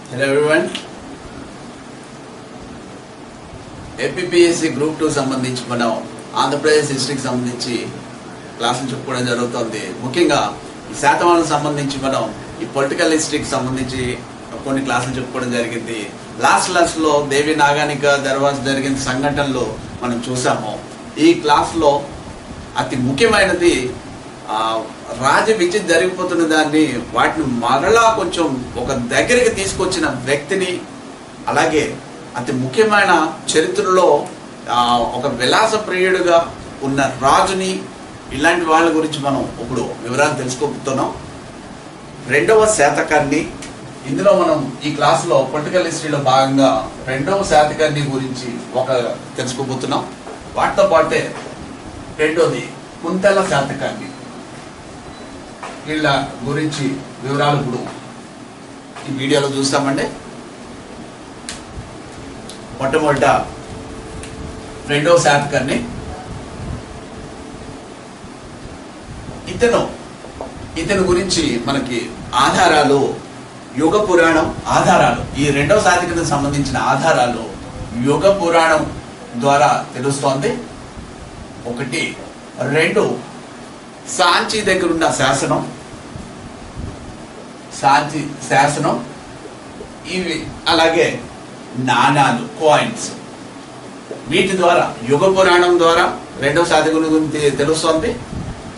Hello everyone. APPSC Group 2 సంబంధించి మనం ఆంధ్రప్రదేశ్ హిస్టరీకి సంబంధించి క్లాసులు చెప్పుకోవడం జరుగుతుంది. ముఖ్యంగా ఈ శాతవాహనం సంబంధించి మనం ఈ పొలిటికల్ హిస్టరీకి సంబంధించి కొన్ని క్లాసులు చెప్పుకోవడం జరిగింది. లాస్ట్ క్లాస్లో దేవి నాగానిక దర్వాజ జరిగిన సంఘటనలు మనం చూసాము. ఈ క్లాస్లో అతి ముఖ్యమైనది రాజ విద్య జరిగిపోతున్న దాన్ని వాటిని మరలా కొంచెం ఒక దగ్గరికి తీసుకొచ్చిన వ్యక్తిని, అలాగే అతి ముఖ్యమైన చరిత్రలో ఒక విలాస ప్రియుడుగా ఉన్న రాజుని, ఇలాంటి వాళ్ళ గురించి మనం ఇప్పుడు వివరాలు తెలుసుకోబోతున్నాం. రెండవ శాతకర్ణి, ఇందులో మనం ఈ క్లాసులో పొలిటికల్ హిస్టరీలో భాగంగా రెండవ శాతకర్ణి గురించి ఒక తెలుసుకోబోతున్నాం. వాటితో పాటే రెండోది కుంతల శాతకర్ణి, వీళ్ళ గురించి వివరాలు ఇప్పుడు ఈ వీడియోలో చూస్తామండి. మొట్టమొదట రెండవ శాతకర్ణి, ఇతను గురించి మనకి ఆధారాలు యుగ పురాణం ఆధారాలు, ఈ రెండవ శాతకర్ణికి సంబంధించిన ఆధారాలు యుగ పురాణం ద్వారా తెలుస్తోంది. ఒకటి. రెండు, సాంచి దగ్గర ఉన్న శాసనం, సాంచి శాసనం, ఇవి అలాగే నాణాలు, కాయిన్స్, వీటి ద్వారా యుగ పురాణం ద్వారా రెండవ శాతకర్ణి గురించి తెలుస్తోంది.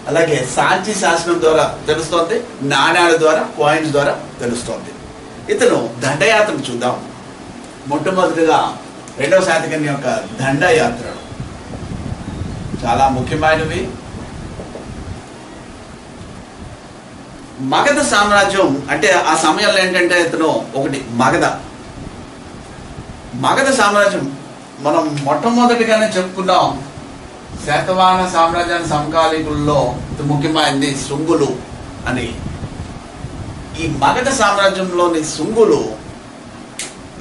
అలాగే సాంచి శాసనం ద్వారా తెలుస్తోంది, నాణ్యాల ద్వారా, కాయిన్స్ ద్వారా తెలుస్తోంది. ఇతను దండయాత్రను చూద్దాం. మొట్టమొదటిగా రెండవ శాతకర్ణి యొక్క దండయాత్రలు చాలా ముఖ్యమైనవి. మగధ సామ్రాజ్యం అంటే ఆ సమయంలో ఏంటంటే ఇతను ఒకటి మగధ సామ్రాజ్యం మనం మొట్టమొదటిగానే చెప్పుకున్నాం. శాతవాహన సామ్రాజ్యాన్ని సమకాలీకుల్లో ముఖ్యమైనది శుంగులు అని. ఈ మగధ సామ్రాజ్యంలోని శుంగులు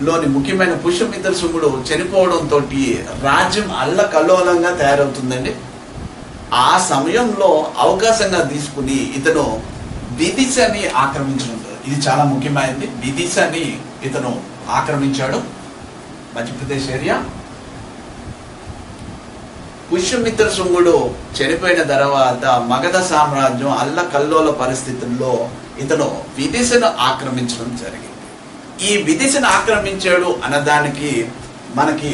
లోని ముఖ్యమైన పుష్యమిత్ర శుంగుడు చనిపోవడంతో రాజ్యం అల్లకల్లోలంగా తయారవుతుందండి. ఆ సమయంలో అవకాశంగా తీసుకుని ఇతను విదిశాని ఆక్రమించడం, ఇది చాలా ముఖ్యమైనది. విదిశాని ఇతను ఆక్రమించాడు, మధ్యప్రదేశ్ ఏరియా. పుష్యమిత్ర శుంగుడు చనిపోయిన తర్వాత మగధ సామ్రాజ్యం అల్లకల్లోల పరిస్థితుల్లో ఇతను విదిశను ఆక్రమించడం జరిగింది. ఈ విదిశను ఆక్రమించాడు అన్నదానికి మనకి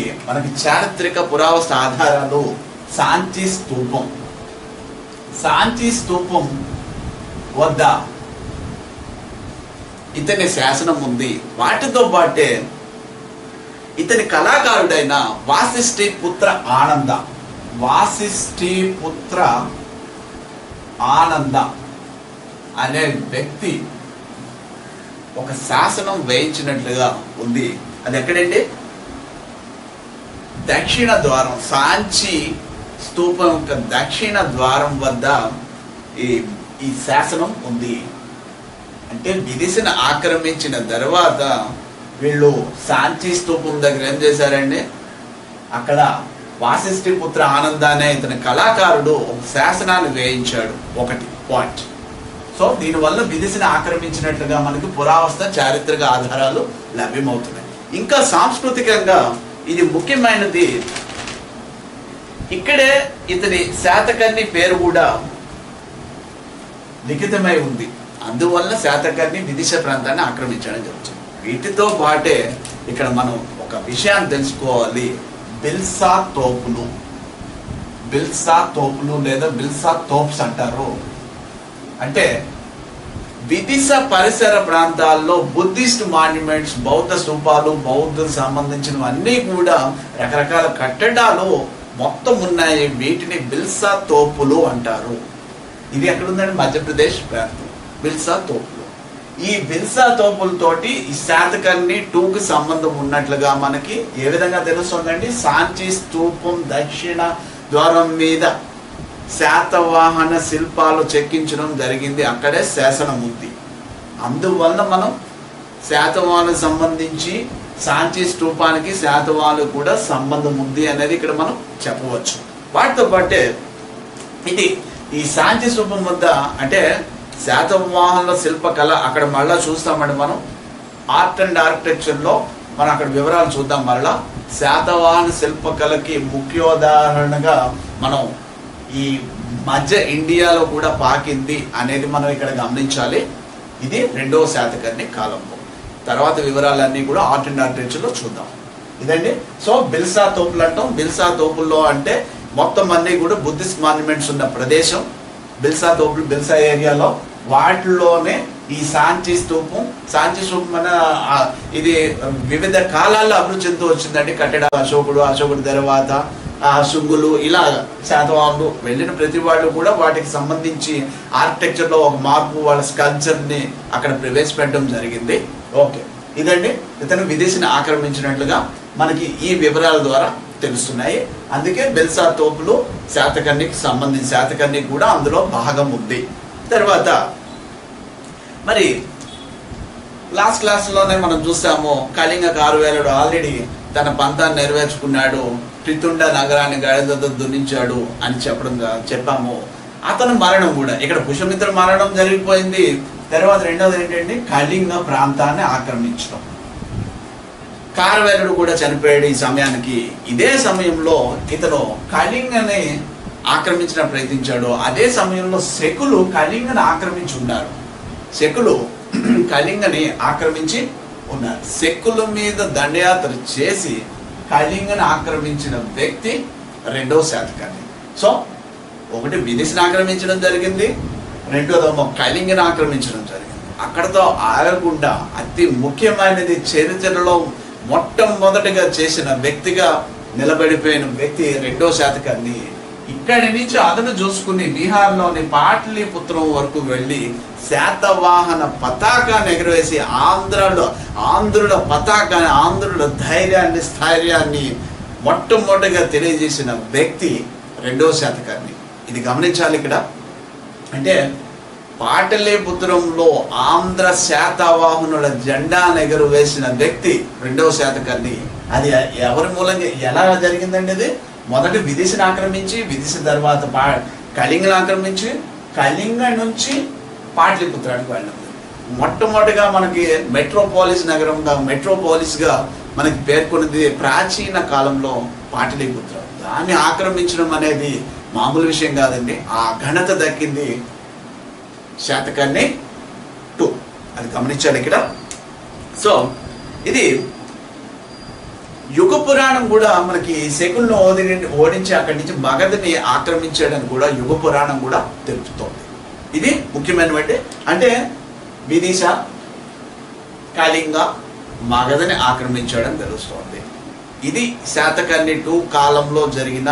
చారిత్రక పురావస్తు ఆధారాలు సాంచి స్తూపం వద్ద ఇతని శాసనం ఉంది. వాటితో పాటే ఇతని కళాకారుడైన వాసిష్ఠి పుత్ర ఆనంద అనే వ్యక్తి ఒక శాసనం వేయించినట్లుగా ఉంది. అది ఎక్కడండి? దక్షిణ ద్వారం, సాంచి స్తూపం యొక్క దక్షిణ ద్వారం వద్ద ఈ శాసనం ఉంది. అంటే విదిశను ఆక్రమించిన తర్వాత వీళ్ళు సాంచి స్తూపం దగ్గర ఏం చేశారండి, అక్కడ వాసిష్ఠి పుత్ర ఆనంద అనే ఇతని కళాకారుడు ఒక శాసనాన్ని వేయించాడు. ఒకటి పాయింట్. సో దీనివల్ల విదిశను ఆక్రమించినట్లుగా మనకి పురావస్తు చారిత్రక ఆధారాలు లభ్యమవుతున్నాయి. ఇంకా సాంస్కృతికంగా ఇది ముఖ్యమైనది. ఇక్కడే ఇతని శాతకర్ణి పేరు కూడా లిఖితమై ఉంది. అందువల్ల శాతకర్ణి విదిశ ప్రాంతాన్ని ఆక్రమించడం జరుగుతుంది. వీటితో పాటే ఇక్కడ మనం ఒక విషయాన్ని తెలుసుకోవాలి. బిల్సా తోపులు లేదా బిల్సా తోప్స్ అంటారు. అంటే విదిశ పరిసర ప్రాంతాల్లో బుద్ధిస్ట్ మాన్యుమెంట్స్, బౌద్ధ స్తూపాలు, బౌద్ధ సంబంధించినవన్నీ కూడా రకరకాల కట్టడాలు మొత్తం ఉన్నాయి. వీటిని బిల్సా తోపులు అంటారు. ఇది ఎక్కడుందండి? మధ్యప్రదేశ్ ప్రాంతం. బిల్సా తోపులు. ఈ బిల్సా తోపులతోటి ఈ శాతకర్ణి 2కి సంబంధం ఉన్నట్లుగా మనకి ఏ విధంగా తెలుస్తుందండి? సాంచి స్తూపం దక్షిణ ద్వారం మీద శాతవాహన శిల్పాలు చెక్కించడం జరిగింది. అక్కడే శాసనం ఉంది. అందువల్ల మనం శాతవాహన సంబంధించి సాంచి స్తూపానికి శాతవాహన కూడా సంబంధం ఉంది అనేది ఇక్కడ మనం చెప్పవచ్చు. వాటితో పాటే ఇది ఈ సాంచి స్తూపం వద్ద అంటే శాతవాహనుల శిల్పకళ అక్కడ మళ్ళా చూస్తామండి మనం. ఆర్ట్ అండ్ ఆర్కిటెక్చర్లో మనం అక్కడ వివరాలు చూద్దాం. మరలా శాతవాహన శిల్పకళకి ముఖ్యోదాహరణగా మనం ఈ మధ్య ఇండియాలో కూడా పాకింది అనేది మనం ఇక్కడ గమనించాలి. ఇది 2వ శాతకర్ణి కాలంలో. తర్వాత వివరాలన్నీ కూడా ఆర్ట్ అండ్ ఆర్కిటెక్చర్లో చూద్దాం. ఇదండి. సో బిల్సా తోపులు అంటాం. బిల్సా తోపుల్లో అంటే మొత్తం అన్నీ కూడా బుద్ధిస్ట్ మాన్యుమెంట్స్ ఉన్న ప్రదేశం. బిల్సా తోపులు బిల్సా ఏరియాలో వాటిలోనే ఈ సాంచి స్తూపం మన ఇది వివిధ కాలాల్లో అభివృద్ధి చెందుతూ వచ్చిందండి. కట్టడ అశోకుడు తర్వాత శుంగులు ఇలా శాతవాహనులు వెళ్ళిన ప్రతి వాళ్ళు కూడా వాటికి సంబంధించి ఆర్కిటెక్చర్లో ఒక మార్పు వాళ్ళ స్కల్ప్చర్ని అక్కడ ప్రవేశపెట్టడం జరిగింది. ఓకే, ఇదండి. ఇతను విదేశీని ఆక్రమించినట్లుగా మనకి ఈ వివరాల ద్వారా తెలుస్తున్నాయి. అందుకే బిల్సా తోపులు శాతకర్ణికి సంబంధించి శాతకర్ణి కూడా అందులో భాగం ఉంది. తర్వాత మరి లాస్ట్ క్లాస్లోనే మనం చూసాము కళింగ కారువేలుడు ఆల్రెడీ తన పంతాన్ని నెరవేర్చుకున్నాడు, ట్రితుండ నగరాన్ని గాడిదతో దున్నించాడు అని చెప్పాము. అతను మరణం కూడా ఇక్కడ పుష్యమిత్ర మరణం జరిగిపోయింది. తర్వాత రెండవది ఏంటంటే కళింగ ప్రాంతాన్ని ఆక్రమించడం. కారువేలుడు కూడా చనిపోయాడు ఈ సమయానికి. ఇదే సమయంలో ఇతను కళింగని ఆక్రమించిన ప్రయత్నించాడు. అదే సమయంలో శకులు కళింగని ఆక్రమించి ఉన్నారు. శకులు కళింగని ఆక్రమించి ఉన్నారు. శకుల మీద దండయాత్ర చేసి కళింగని ఆక్రమించిన వ్యక్తి 2వ శాతకర్ణి. సో ఒకటి విదేశీని ఆక్రమించడం జరిగింది, రెండోదేమో కళింగని ఆక్రమించడం జరిగింది. అక్కడతో ఆగకుండా అతి ముఖ్యమైనది చరిత్రలో మొట్టమొదటిగా చేసిన వ్యక్తిగా నిలబడిపోయిన వ్యక్తి 2వ శాతకర్ణి. ఇక్కడి నుంచి అతను చూసుకుని బీహార్లోని పాటలీపుత్రం వరకు వెళ్ళి శాతవాహన పతాకాన్ని ఎగురవేసి ఆంధ్రుల పతాకాన్ని, ఆంధ్రుల ధైర్యాన్ని, స్థైర్యాన్ని మొట్టమొదటిగా తెలియజేసిన వ్యక్తి 2వ శాతకర్ణి. ఇది గమనించాలి. ఇక్కడ అంటే పాటలీపుత్రంలో ఆంధ్ర శాతవాహనుల జెండాను ఎగురవేసిన వ్యక్తి 2వ శాతకర్ణి. అది ఎవరి మూలంగా ఎలా జరిగిందండి? అది మొదటి విదేశీని ఆక్రమించి, విదేశీ తర్వాత కళింగని ఆక్రమించి, కళింగ నుంచి పాటలీపుత్రానికి వెళ్ళడం. మొట్టమొదటిగా మనకి మెట్రోపాలిస్గా మనకి పేర్కొన్నది ప్రాచీన కాలంలో పాటలీపుత్రం. దాన్ని ఆక్రమించడం అనేది మామూలు విషయం కాదండి. ఆ ఘనత దక్కింది శాతకర్ణి 2. అది గమనించాలి ఇక్కడ. సో ఇది యుగ పురాణం కూడా మనకి శకులను ఓడించి అక్కడి నుంచి మగధని ఆక్రమించాడని కూడా యుగ పురాణం కూడా తెలుపుతోంది. ఇది ముఖ్యమైనటువంటి అంటే విదిశ కళింగ మగధని ఆక్రమించాడని తెలుస్తోంది. ఇది శాతకర్ణి 2 కాలంలో జరిగిన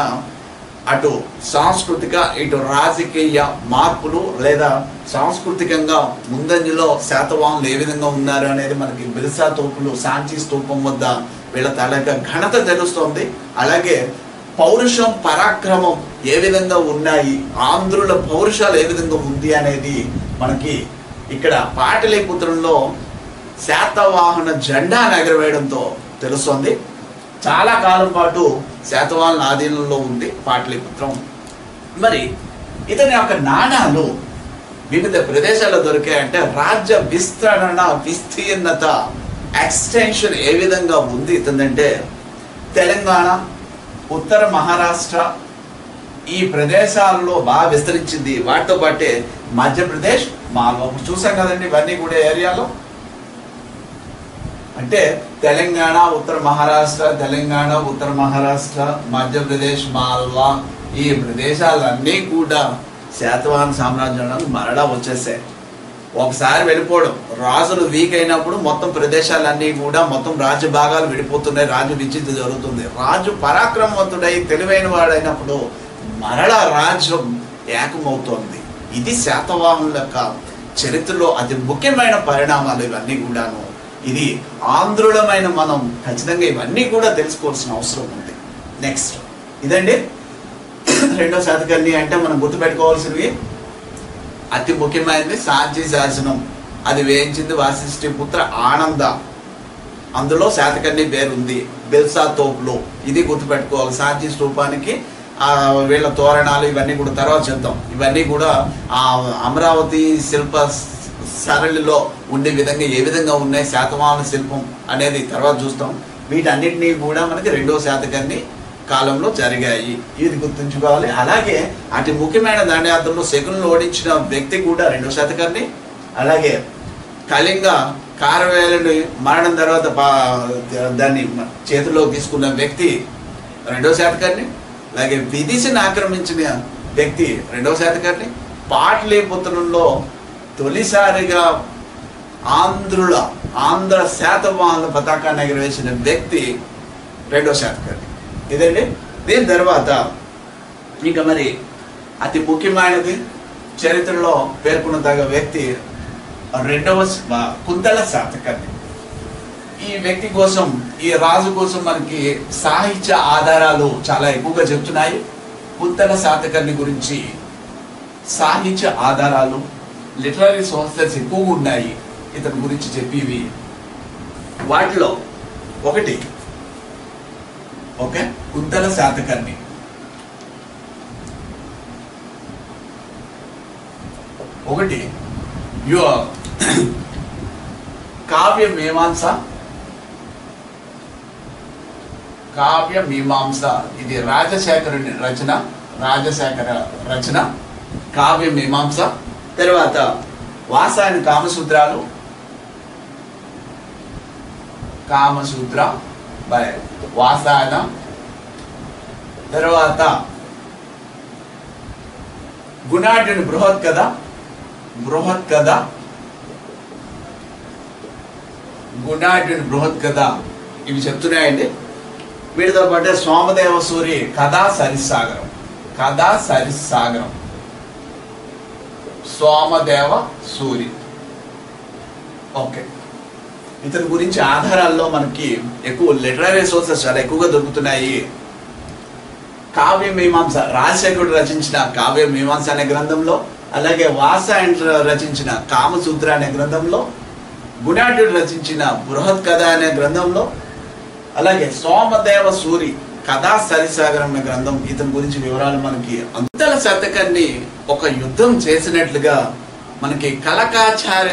అటు సాంస్కృతిక ఇటు రాజకీయ మార్పులు లేదా సాంస్కృతికంగా ముందంజలో శాతవాహనులు ఏ విధంగా ఉన్నారు అనేది మనకి బిల్సా తోపులు సాంచి స్తూపం వద్ద వీళ్ళ తాలూక ఘనత తెలుస్తోంది. అలాగే పౌరుషం, పరాక్రమం ఏ విధంగా ఉన్నాయి, ఆంధ్రుల పౌరుషాలు ఏ విధంగా ఉంది అనేది మనకి ఇక్కడ పాటలీపుత్రంలో శాతవాహన జెండాను ఎగరవేయడంతో తెలుస్తోంది. చాలా కాలం పాటు శాతవాహనుల ఆధీనంలో ఉంది పాటలీపుత్రం. మరి ఇతని యొక్క నాణాలు వివిధ ప్రదేశాల్లో దొరికాయంటే రాజ్య విస్తీర్ణత ఎక్స్టెన్షన్ ఏ విధంగా ఉంది ఇతందంటే తెలంగాణ, ఉత్తర మహారాష్ట్ర ఈ ప్రదేశాల్లో బాగా విస్తరించింది. వాటితో పాటే మధ్యప్రదేశ్, మాల్వా చూసాం కదండి. ఇవన్నీ కూడా ఏరియాలో అంటే తెలంగాణ, ఉత్తర మహారాష్ట్ర, మధ్యప్రదేశ్, మాల్వా ఈ ప్రదేశాలన్నీ కూడా శాతవాహన సామ్రాజ్యంలో మరలా వచ్చేసాయి. ఒకసారి వెళ్ళిపోవడం, రాజులు వీక్ అయినప్పుడు మొత్తం ప్రదేశాలన్నీ కూడా మొత్తం రాజ్య భాగాలు విడిపోతున్నాయి, రాజ్య విచ్ఛిత్తి జరుగుతుంది. రాజు పరాక్రమవంతుడై తెలివైన వాడైనప్పుడు మరలా రాజ్యం ఏకమవుతోంది. ఇది శాతవాహనుల యొక్క చరిత్రలో అతి ముఖ్యమైన పరిణామాలు ఇవన్నీ కూడాను. ఇది ఆంధ్రులమైన మనం ఖచ్చితంగా ఇవన్నీ కూడా తెలుసుకోవాల్సిన అవసరం ఉంది. నెక్స్ట్ ఇదండి 2వ శాతకర్ణి అంటే మనం గుర్తుపెట్టుకోవాల్సినవి అతి ముఖ్యమైనది సాంచి శాసనం. అది వేయించింది వాసిష్ఠి పుత్ర ఆనంద. అందులో శాతకర్ణి పేరుంది. బిల్సా తోపులో ఇది గుర్తుపెట్టుకోవాలి. సాంచి స్తూపానికి వీళ్ళ తోరణాలు ఇవన్నీ కూడా తర్వాత చెప్తాం. ఇవన్నీ కూడా అమరావతి సరళిలో ఉండే విధంగా ఏ విధంగా ఉన్నాయి శాతవాహన శిల్పం అనేది తర్వాత చూస్తాం. వీటన్నిటినీ కూడా మనకి 2వ శాతకర్ణి కాలంలో జరిగాయి, ఇది గుర్తుంచుకోవాలి. అలాగే అతి ముఖ్యమైన దండయాత్రలో శకులను ఓడించిన వ్యక్తి కూడా 2వ శాతకర్ణి. అలాగే కళింగ కారవేలని మరణం తర్వాత దాన్ని చేతిలో తీసుకున్న వ్యక్తి 2వ శాతకర్ణి. అలాగే విదిశను ఆక్రమించిన వ్యక్తి 2వ శాతకర్ణి. పాటలీపుత్రంలో తొలిసారిగా ఆంధ్ర శాతవాహనుల పతాకాన్ని ఎగరవేసిన వ్యక్తి 2వ శాతకర్ణి. ఇదండి. దీని తర్వాత ఇంకా మరి అతి ముఖ్యమైనది చరిత్రలో పేర్కొనదగ్గ వ్యక్తి 2వ కుంతల శాతకర్ణి. ఈ వ్యక్తి కోసం, ఈ రాజు కోసం మనకి సాహిత్య ఆధారాలు చాలా ఎక్కువగా చెప్తున్నాయి. కుంతల శాతకర్ణి గురించి సాహిత్య ఆధారాలు, లిటరరీ సోర్సెస్ ఎక్కువగా ఉన్నాయి ఇతని గురించి చెప్పేవి. వాటిలో ఒకటి కుంతల శాతకర్ణి. ఒకటి కావ్య మీమాంస. ఇది రాజశేఖర రచన కావ్య మీమాంస. తర్వాత వాసాయన కామసూత్ర బై వాసాయన. తర్వాత గుణాఢ్యుని బృహత్కథ ఇవి చెప్తున్నాయండి. వీటితో పాటు సోమదేవ సూరి కథా సరిస్సాగరం. సోమదేవ సూరి. ఓకే, ఇతని గురించి ఆధారాల్లో మనకి ఎక్కువ లిటరరీ సోర్సెస్ చాలా ఎక్కువగా దొరుకుతున్నాయి. కావ్య మీమాంస, రాజశేఖరుడు రచించిన కావ్య మీమాంస అనే గ్రంథంలో, అలాగే వాసాయన్ రచించిన కామసూత్ర అనే గ్రంథంలో, గుణాఢ్యుడు రచించిన బృహత్ కథ అనే గ్రంథంలో, అలాగే సోమదేవ సూరి కథా సరిసాగరం అనే గ్రంథం ఇతని గురించి వివరాలు మనకి. కుంతల శాతకర్ణి ఒక యుద్ధం చేసినట్లుగా మనకి కలకాచార్య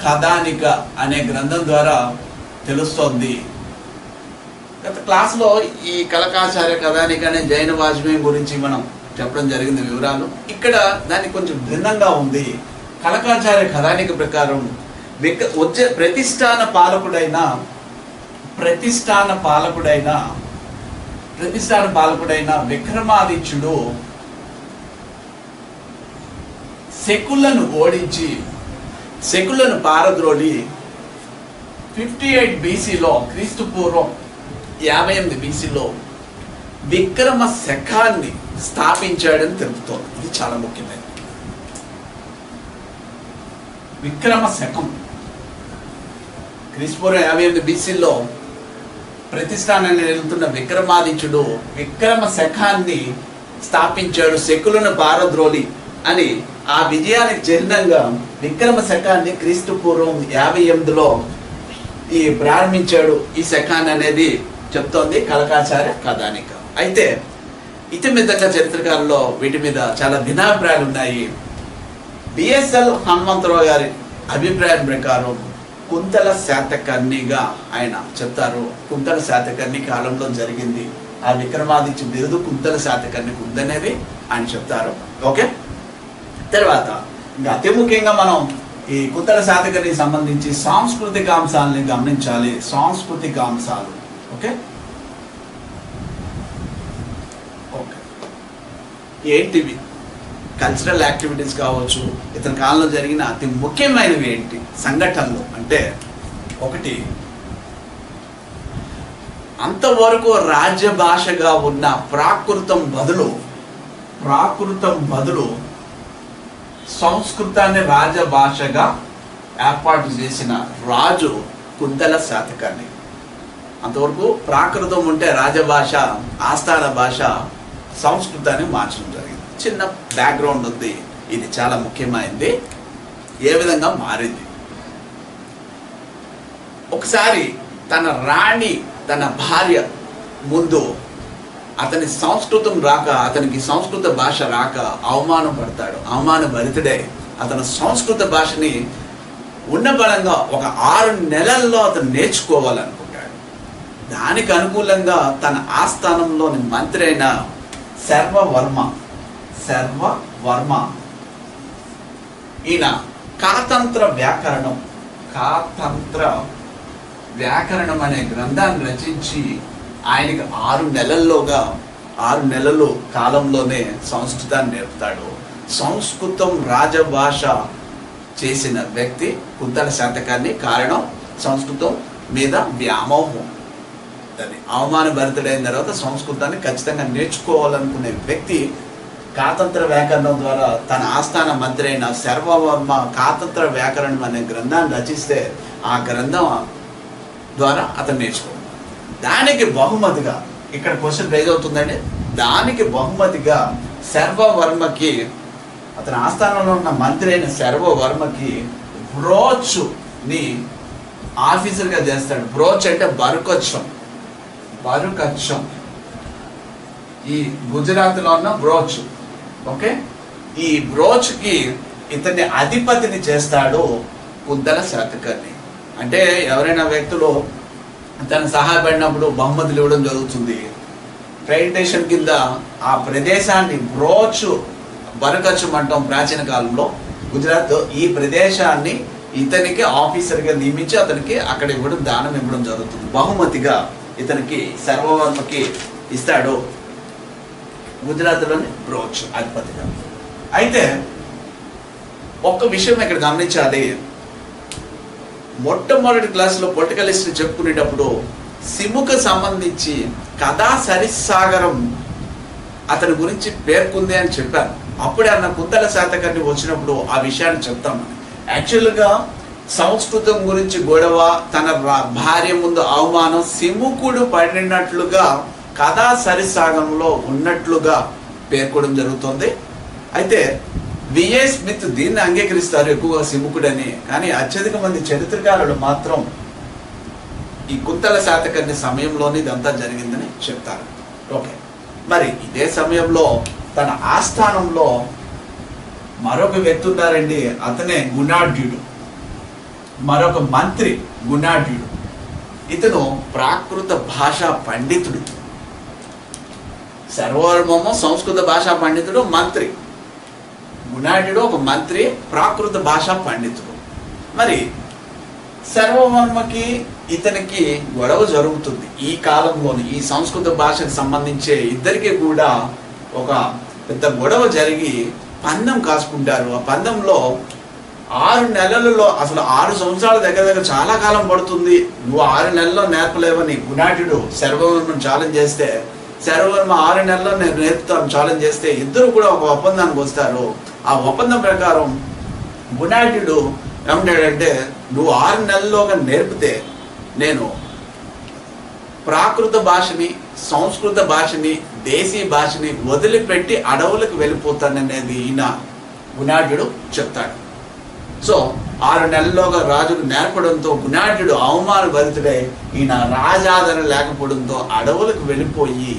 కథానిక అనే గ్రంథం ద్వారా తెలుస్తోంది. గత క్లాస్లో ఈ కలకాచార్య కథానిక అనే జైన వాజ్మేయం గురించి మనం చెప్పడం జరిగింది వివరాలు. ఇక్కడ దానికి కొంచెం భిన్నంగా ఉంది. కలకాచార్య కథానిక ప్రకారం ప్రతిష్టాన పాలకుడైన విక్రమాదిత్యుడు శకులను ఓడించి, శకులను పారద్రోలి 58 BCలో, క్రీస్తు పూర్వం 58 BCలో విక్రమ శకాన్ని స్థాపించాడని తెలుపుతోంది. ఇది చాలా ముఖ్యమైనది. విక్రమ శకం క్రీస్తుపూర్వం 58 BCలో ప్రతిష్టానాన్ని వెళ్తున్న విక్రమాదిత్యుడు విక్రమ శకాన్ని స్థాపించాడు, శకులను పారద్రోలి అని. ఆ విజయానికి చిహ్నంగా విక్రమ శకాన్ని క్రీస్తు పూర్వం 58లో ప్రారంభించాడు. ఈ శకాన్ని అనేది చెప్తోంది కలకాచార్య కథానిక. అయితే ఇతిమితంగా చరిత్రకారుల్లో వీటి మీద చాలా భిన్నాభిప్రాయాలు ఉన్నాయి. బిఎస్ఎల్ హనుమంతరావు గారి అభిప్రాయం ప్రకారం కుంతల శాతకర్ణిగా ఆయన చెప్తారు. కుంతల శాతకర్ణి కాలంలో జరిగింది. ఆ విక్రమాదిత్య బిరుదు కుంతల శాతకర్ణికి ఉందనేది ఆయన చెప్తారు. ఓకే, తర్వాత ఇంకా అతి ముఖ్యంగా మనం ఈ కుంతల శాతకర్ణికి సంబంధించి సాంస్కృతిక అంశాలని గమనించాలి. సాంస్కృతిక అంశాలు ఓకే ఓకే ఏంటివి? కల్చరల్ యాక్టివిటీస్ కావచ్చు, ఇతని కాలంలో జరిగిన అతి ముఖ్యమైనవి ఏంటి సంఘటనలు అంటే, ఒకటి అంతవరకు రాజ్య భాషగా ఉన్న ప్రాకృతం బదులు సంస్కృతాన్ని రాజభాషగా ఏర్పాటు చేసిన రాజు కుంతల శాతకర్ణి. అంతవరకు ప్రాకృతం ఉంటే రాజభాష, ఆస్థాన భాష, సంస్కృతాన్ని మార్చడం జరిగింది. చిన్న బ్యాక్గ్రౌండ్ ఉంది, ఇది చాలా ముఖ్యమైనది. ఏ విధంగా మారింది? ఒకసారి తన రాణి, తన భార్య ముందు అతని సంస్కృతం రాక, అతనికి సంస్కృత భాష రాక అవమానం పడతాడు. అవమానభరితుడే అతను సంస్కృత భాషని ఉన్న బలంగా ఒక 6 నెలల్లో అతను నేర్చుకోవాలనుకుంటాడు. దానికి అనుకూలంగా తన ఆస్థానంలోని మంత్రి అయిన సర్వవర్మ ఈయన కాతంత్ర వ్యాకరణం అనే గ్రంథాన్ని రచించి ఆయనకి 6 నెలలు కాలంలోనే సంస్కృతాన్ని నేర్పుతాడు. సంస్కృతం రాజభాష చేసిన వ్యక్తి కుంతల శాతకర్ణి. కారణం సంస్కృతం మీద వ్యామోహం. దాన్ని అవమానభరితుడైన తర్వాత సంస్కృతాన్ని ఖచ్చితంగా నేర్చుకోవాలనుకునే వ్యక్తి కాతంత్ర వ్యాకరణం ద్వారా తన ఆస్థాన మంత్రి అయిన సర్వవర్మ కాతంత్ర వ్యాకరణం అనే గ్రంథాన్ని రచిస్తే ఆ గ్రంథం ద్వారా అతను నేర్చుకోవాలి. దానికి బహుమతిగా ఇక్కడ క్వశ్చన్ రైజ్ అవుతుందండి. దానికి బహుమతిగా సర్వవర్మకి, అతని ఆస్థానంలో ఉన్న మంత్రి అయిన సర్వవర్మకి బ్రోచ్ని ఆఫీసర్గా చేస్తాడు. బ్రోచ్ అంటే బరుకచ్చం. ఈ గుజరాత్లో ఉన్న బ్రోచ్. ఓకే, ఈ బ్రోచ్కి ఇతన్ని అధిపతిని చేస్తాడు కుంతల శాతకర్ణి. అంటే ఎవరైనా వ్యక్తులు తను సహాయపడినప్పుడు బహుమతులు ఇవ్వడం జరుగుతుంది. ప్రెజెంటేషన్ కింద ఆ ప్రదేశాన్ని బ్రోచ్ బరకచ్చు అంటాం ప్రాచీన కాలంలో గుజరాత్. ఈ ప్రదేశాన్ని ఇతనికి ఆఫీసర్గా నియమించి అతనికి అక్కడ ఇవ్వడం, దానం ఇవ్వడం జరుగుతుంది. బహుమతిగా ఇతనికి సర్వవర్మకి ఇస్తాడు గుజరాత్లోని బ్రోచ్ అధిపతిగా. అయితే ఒక్క విషయం ఇక్కడ గమనించాలి. మొట్టమొదటి క్లాసులో పొలిటికల్ హిస్టరీ చెప్పుకునేటప్పుడు సిముకు సంబంధించి కథా సరిసాగరం అతని గురించి పేర్కొంది అని చెప్పాను. అప్పుడే అన్న కుంతల శాతకర్ణి వచ్చినప్పుడు ఆ విషయాన్ని చెప్తామని. యాక్చువల్గా సంస్కృతం గురించి గొడవ, తన భార్య ముందు అవమానం సిముకుడు పడినట్లుగా కథా సరిసాగంలో ఉన్నట్లుగా పేర్కొనడం జరుగుతుంది. అయితే విఏ స్మిత్ దీన్ని అంగీకరిస్తారు ఎక్కువగా సిముకుడని. కానీ అత్యధిక మంది చరిత్రకారులు మాత్రం ఈ కుంతల శాతకర్ణి సమయంలోనే ఇదంతా జరిగిందని చెప్తారు. ఓకే, మరి ఇదే సమయంలో తన ఆస్థానంలో మరొక వ్యక్తి ఉన్నారండి. అతనే గుణాఢ్యుడు. మరొక మంత్రి గుణాఢ్యుడు. ఇతను ప్రాకృత భాషా పండితుడు. సర్వవర్మము సంస్కృత భాషా పండితుడు, మంత్రి. గుణాఢ్యుడు ఒక మంత్రి, ప్రాకృత భాషా పండితుడు. మరి సర్వవర్మకి ఇతనికి గొడవ జరుగుతుంది. ఈ కాలంలోని ఈ సంస్కృత భాషకు సంబంధించే ఇద్దరికి కూడా ఒక పెద్ద గొడవ జరిగి పందెం కాసుకుంటారు. ఆ పందెంలో 6 నెలలలో, అసలు 6 సంవత్సరాల దగ్గర చాలా కాలం పడుతుంది, నువ్వు 6 నెలల్లో నేర్పలేవని గుణాఢ్యుడు సర్వవర్మను ఛాలెంజ్ చేస్తే, సర్వవర్మ 6 నెలల్లో నేను నేర్పుతాను ఛాలెంజ్ చేస్తే ఇద్దరు కూడా ఒక ఒప్పందానికి వస్తారు. ఆ ఒప్పందం ప్రకారం గుణాఢ్యుడు ఏమంటాడంటే, నువ్వు 6 నెలల్లోగా నేర్పితే నేను ప్రాకృత భాషని, సంస్కృత భాషని, దేశీ భాషని వదిలిపెట్టి అడవులకు వెళ్ళిపోతాననేది ఈయన గుణాఢ్యుడు చెప్తాడు. సో 6 నెలల్లోగా రాజుకు నేర్పడంతో గుణాఢ్యుడు అవమానభరితుడై ఈయన రాజాదరణ లేకపోవడంతో అడవులకు వెళ్ళిపోయి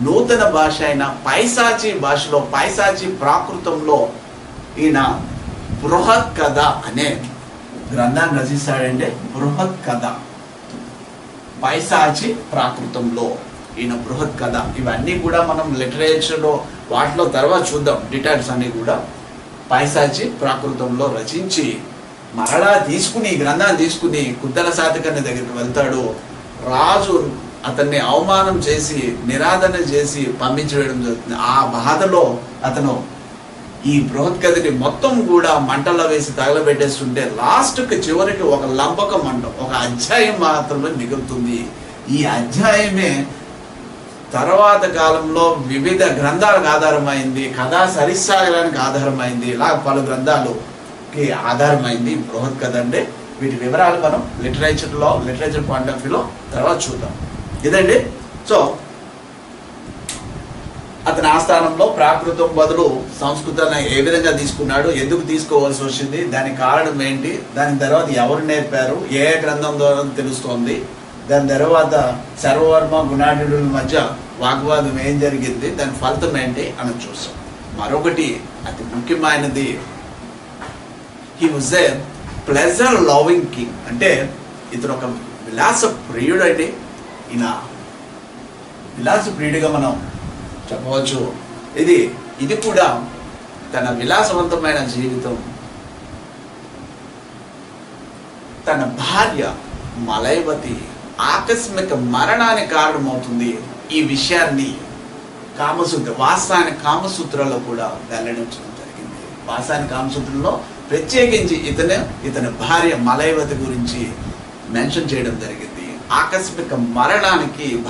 నూతన భాష అయిన పైశాచి భాషలో, పైశాచి ప్రాకృతంలో ఈయన బృహత్ కథ అనే గ్రంథాన్ని రచిస్తాడంటే. బృహత్ కథ, పైశాచి ప్రాకృతంలో ఈయన బృహత్ కథ. ఇవన్నీ కూడా మనం లిటరేచర్లో వాటిలో తర్వాత చూద్దాం డీటెయిల్స్ అన్ని కూడా. పైశాచి ప్రాకృతంలో రచించి మరలా తీసుకుని, ఈ గ్రంథాన్ని తీసుకుని కుంతల శాతకర్ణి దగ్గరికి వెళ్తాడు. రాజు అతన్ని అవమానం చేసి, నిరాదరణ చేసి పంపించడం జరుగుతుంది. ఆ బాధలో అతను ఈ బృహత్ కథని మొత్తం కూడా మంటల్లో వేసి తగలబెట్టేస్తుంటే లాస్ట్కి చివరికి ఒక లంపకం అంటాం, ఒక అధ్యాయం మాత్రమే మిగులుతుంది. ఈ అధ్యాయమే తర్వాత కాలంలో వివిధ గ్రంథాలకు ఆధారమైంది, కథా సరిసాగరానికి ఆధారమైంది, ఇలా పలు గ్రంథాలకి ఆధారమైంది బృహత్ కథ. అంటే వీటి వివరాలు మనం లిటరేచర్ పాయింట్ ఆఫ్ వ్యూలో తర్వాత చూద్దాం. ఇదండి. సో అతని ఆస్థానంలో ప్రాకృతం బదులు సంస్కృతాన్ని ఏ విధంగా తీసుకున్నాడు, ఎందుకు తీసుకోవాల్సి వచ్చింది, దానికి కారణం ఏంటి, దాని తర్వాత ఎవరు నేర్పారు, ఏ గ్రంథం ద్వారా తెలుస్తోంది, దాని తర్వాత సర్వవర్మ గుణాఢ్యుల మధ్య వాగ్వాదం ఏం జరిగింది, దాని ఫలితం ఏంటి అని చూస్తాం. మరొకటి అతి ముఖ్యమైనది, he was a pleasure loving king. అంటే ఇతను ఒక విలాస ప్రియుడు అండి. ఈయన విలాస ప్రియుడిగా మనం చెప్పవచ్చు. ఇది కూడా తన విలాసవంతమైన జీవితం, తన భార్య మలైవతి ఆకస్మిక మరణానికి కారణమవుతుంది. ఈ విషయాన్ని వాసాయన కామసూత్రాల్లో కూడా వెల్లడించడం జరిగింది. వాసాయన కామసూత్రంలో ప్రత్యేకించి ఇతని భార్య మలైవతి గురించి మెన్షన్ చేయడం జరిగింది.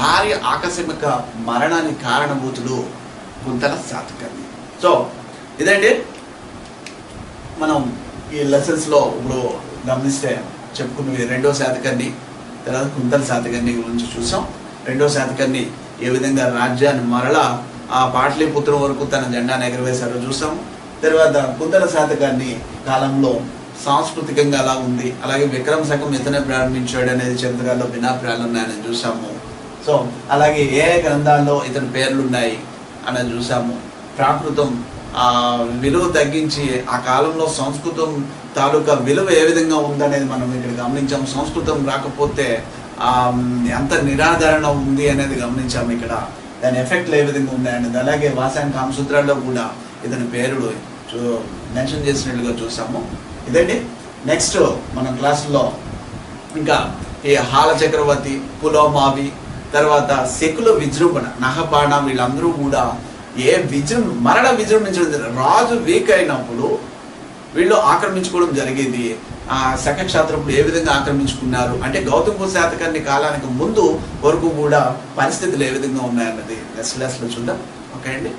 భార్య ఆకస్మిక మరణానికి కారణభూతుడు కుంతల శాతకర్ణి. సో ఇదండి మనం ఈ లెసన్స్లో ఇప్పుడు గమనిస్తే చెప్పుకున్నవి. రెండో శాతకర్ణి, తర్వాత కుంతల శాతకర్ణి గురించి చూసాం. రెండో శాతకర్ణి ఏ విధంగా రాజ్యాన్ని మరలా ఆ పాటలీపుత్రం వరకు తన జెండాను ఎగరవేశారో చూసాం. తర్వాత కుంతల శాతకర్ణి కాలంలో సాంస్కృతికంగా అలా ఉంది. అలాగే విక్రమ శకం ఇతనే ప్రారంభించాడు అనేది చరిత్రలో భిన్నాభిప్రాయాలు ఉన్నాయని చూసాము. సో అలాగే ఏ గ్రంథాల్లో ఇతని పేర్లు ఉన్నాయి అనేది చూసాము. ప్రాకృతం విలువ తగ్గించి ఆ కాలంలో సంస్కృతం తాలూకా విలువ ఏ విధంగా ఉందనేది మనం ఇక్కడ గమనించాం. సంస్కృతం రాకపోతే ఎంత నిరాదరణ ఉంది అనేది గమనించాము. ఇక్కడ దాని ఎఫెక్ట్లు ఏ విధంగా ఉన్నాయనేది. అలాగే వాసాయన కామసూత్రాల్లో కూడా ఇతని పేరుడు మెన్షన్ చేసినట్లుగా చూసాము. ఇదండి. నెక్స్ట్ మన క్లాసులో ఇంకా ఈ హాల చక్రవర్తి, పులోమావి, తర్వాత శకుల విజృంభణ, నహపాణ వీళ్ళందరూ కూడా మరణ విజృంభించడం. రాజు వీక్ అయినప్పుడు వీళ్ళు ఆక్రమించుకోవడం జరిగేది. శకక్షాత్రపుడు ఏ విధంగా ఆక్రమించుకున్నారు అంటే గౌతమ శాతకర్ణి కాలానికి ముందు వరకు కూడా పరిస్థితులు ఏ విధంగా ఉన్నాయన్నది నెక్స్ట్ క్లాస్లో చూద్దాం. ఓకే అండి.